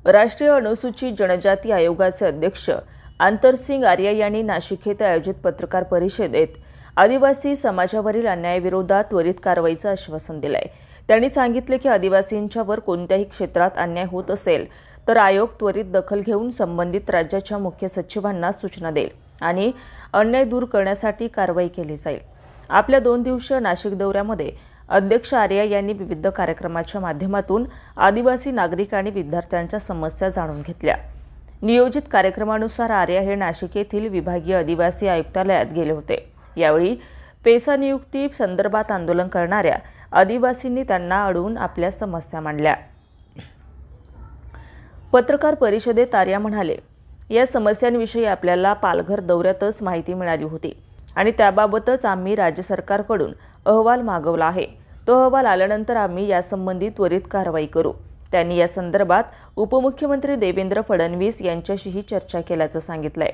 राष्ट्रीय अनुसूचित जनजाती आयोगाचे अध्यक्ष आंतरसिंग आर्या यांनी नाशिक येथे आयोजित पत्रकार परिषदेत आदिवासी समाजावरील अन्यायाविरोधात त्वरित कारवाईचं आश्वासन दिलंय। त्यांनी सांगितले की आदिवासींच्यावर कोणत्याही क्षेत्रात अन्याय होत असेल तर आयोग त्वरित दखल घेऊन संबंधित राज्याच्या मुख्य सचिवांना सूचना देईल आणि अन्याय दूर करण्यासाठी कारवाई केली जाईल। आपल्या 2 दिवसीय नाशिक दौऱ्यामध्ये अध्यक्ष आर्या यांनी विविध कार्यक्रमाच्या माध्यमातून आदिवासी नागरिक आणि विद्यार्थ्यांच्या समस्या जाणून घेतल्या। नियोजित कार्यक्रमानुसार आर्या हे नाशिक येथील विभागीय आदिवासी आयुक्तालयात गेले होते। यावेळी पेसा नियुक्ती संदर्भात आंदोलन करणाऱ्या आदिवासींनी त्यांना अडवून आपल्या समस्या मांडल्या। पत्रकार परिषदेत आर्या म्हणाले, या समस्यांविषयी आपल्याला पालघर दौऱ्यातच माहिती मिळाली होती आणि त्याबाबतच आम्ही राज्य सरकारकडून अहवाल मागवला आहे। तो अहवाल आल्यानंतर आम्ही यासंबंधी त्वरित कारवाई करू। त्यांनी या संदर्भात उपमुख्यमंत्री देवेंद्र फडणवीस यांच्याशीही चर्चा केल्याचं सांगितलंय।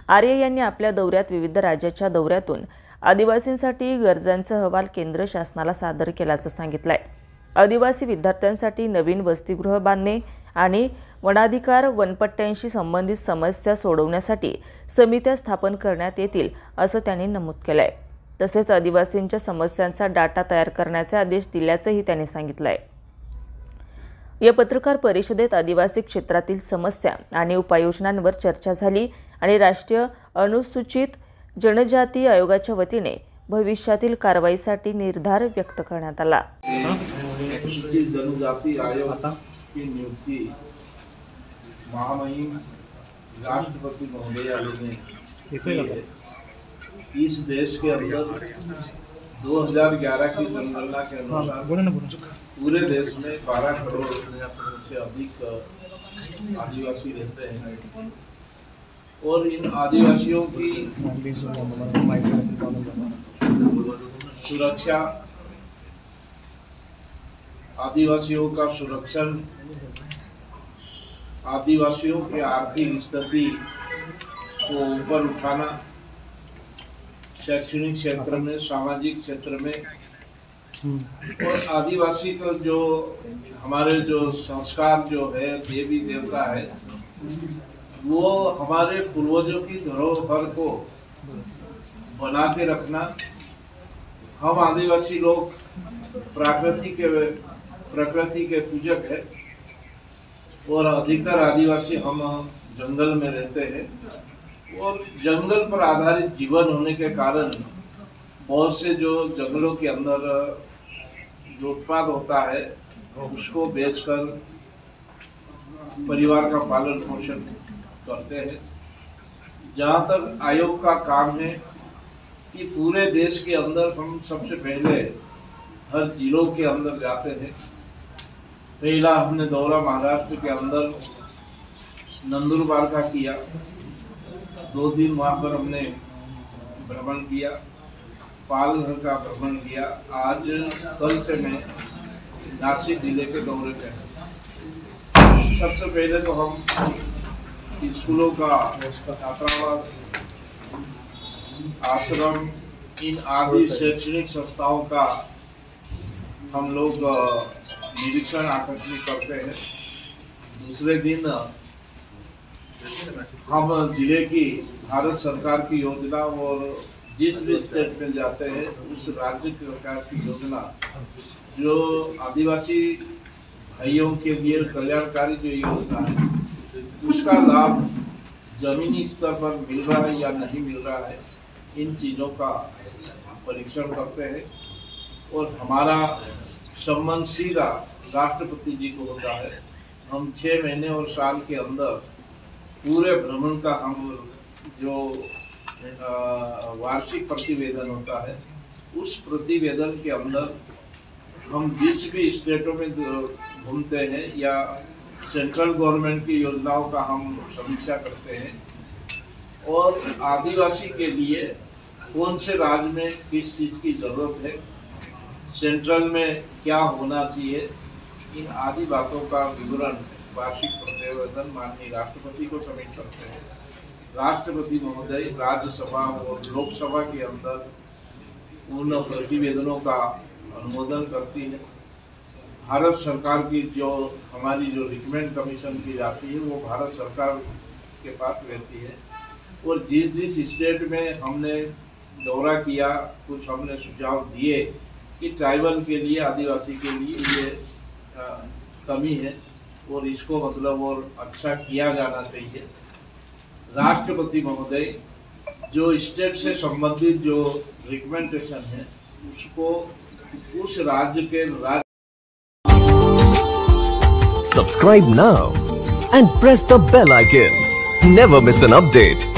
आर्या यांनी आपल्या दौऱ्यात विविध राज्याच्या दौऱ्यातून आदिवासींसाठी गरजांचा अहवाल केंद्र शासनाला सादर केल्याचं सांगितलंय। आदिवासी विद्यार्थ्यांसाठी नवीन वसतिगृह बांधणे आणि वनाधिकार वनपट्ट्यांशी संबंधित समस्या सोडवण्यासाठी समित्या स्थापन करण्यात येतील असं त्यांनी नमूद केलंय। तसेच आदिवासींच्या समस्यांचा डाटा तयार करण्याचे आदेश दिल्याचंही त्यांनी सांगितलंय। या पत्रकार परिषदेत आदिवासी क्षेत्रातील समस्या आणि उपाययोजनांवर चर्चा झाली आणि राष्ट्रीय अनुसूचित जनजाती आयोगाच्या वतीने भविष्यातील कारवाईसाठी निर्धार व्यक्त करण्यात आला। अनुसूचित जनजाति आयोग की नियुक्ति महामहिम राष्ट्रपति महोदय ने इस देश के अंदर 2011 की जनगणना के अनुसार पूरे देश में 12 करोड़ से अधिक आदिवासी रहते हैं और इन आदिवासियों की सुरक्षा, आदिवासियों का संरक्षण, आदिवासियों की आर्थिक स्थिति को ऊपर उठाना, शैक्षणिक क्षेत्र में, सामाजिक क्षेत्र में और आदिवासी का जो हमारे जो संस्कार जो है, देवी देवता है, वो हमारे पूर्वजों की धरोहर को बना के रखना। हम आदिवासी लोग प्रकृति के पूजक है और अधिकतर आदिवासी हम जंगल में रहते हैं और जंगल पर आधारित जीवन होने के कारण बहुत से जो जंगलों के अंदर जो उत्पाद होता है उसको बेचकर परिवार का पालन पोषण करते हैं। जहाँ तक आयोग का काम है कि पूरे देश के अंदर हम सबसे पहले हर जिलों के अंदर जाते हैं। पहला हमने दौरा महाराष्ट्र के अंदर नंदुरबार का किया, 2 दिन वहाँ पर हमने भ्रमण किया, पालघर का भ्रमण किया। आज कल से मैं नासिक जिले के दौरे पे हैं। सबसे पहले तो हम स्कूलों का छात्रावास, आश्रम, इन आदि शैक्षणिक संस्थाओं का हम लोग निरीक्षण आकर्षित करते हैं। दूसरे दिन हम जिले की भारत सरकार की योजना और जिस भी स्टेट में जाते हैं उस राज्य सरकार की योजना जो आदिवासी भाइयों के लिए कल्याणकारी जो योजना है उसका लाभ जमीनी स्तर पर मिल रहा है या नहीं मिल रहा है, इन चीज़ों का परीक्षण करते हैं। और हमारा संबंध सीधा राष्ट्रपति जी को होता है। हम 6 महीने और साल के अंदर पूरे भ्रमण का हम जो वार्षिक प्रतिवेदन होता है उस प्रतिवेदन के अंदर हम जिस भी स्टेटों में घूमते हैं या सेंट्रल गवर्नमेंट की योजनाओं का हम समीक्षा करते हैं और आदिवासी के लिए कौन से राज्य में किस चीज़ की ज़रूरत है, सेंट्रल में क्या होना चाहिए, इन आदि बातों का विवरण वार्षिक प्रतिवेदन माननीय राष्ट्रपति को सबमिट करते हैं। राष्ट्रपति महोदय राज्यसभा और लोकसभा के अंदर उन प्रतिवेदनों का अनुमोदन करती है। भारत सरकार की जो हमारी जो रिकमेंड कमीशन की जाती है वो भारत सरकार के पास रहती है। और जिस जिस स्टेट में हमने दौरा किया, कुछ हमने सुझाव दिए कि ट्राइबल के लिए, आदिवासी के लिए ये कमी है और इसको मतलब और अच्छा किया जाना चाहिए। राष्ट्रपति महोदय जो स्टेट से संबंधित जो रिकमेंडेशन है उसको उस राज्य के Subscribe now and press the bell icon. Never miss an update.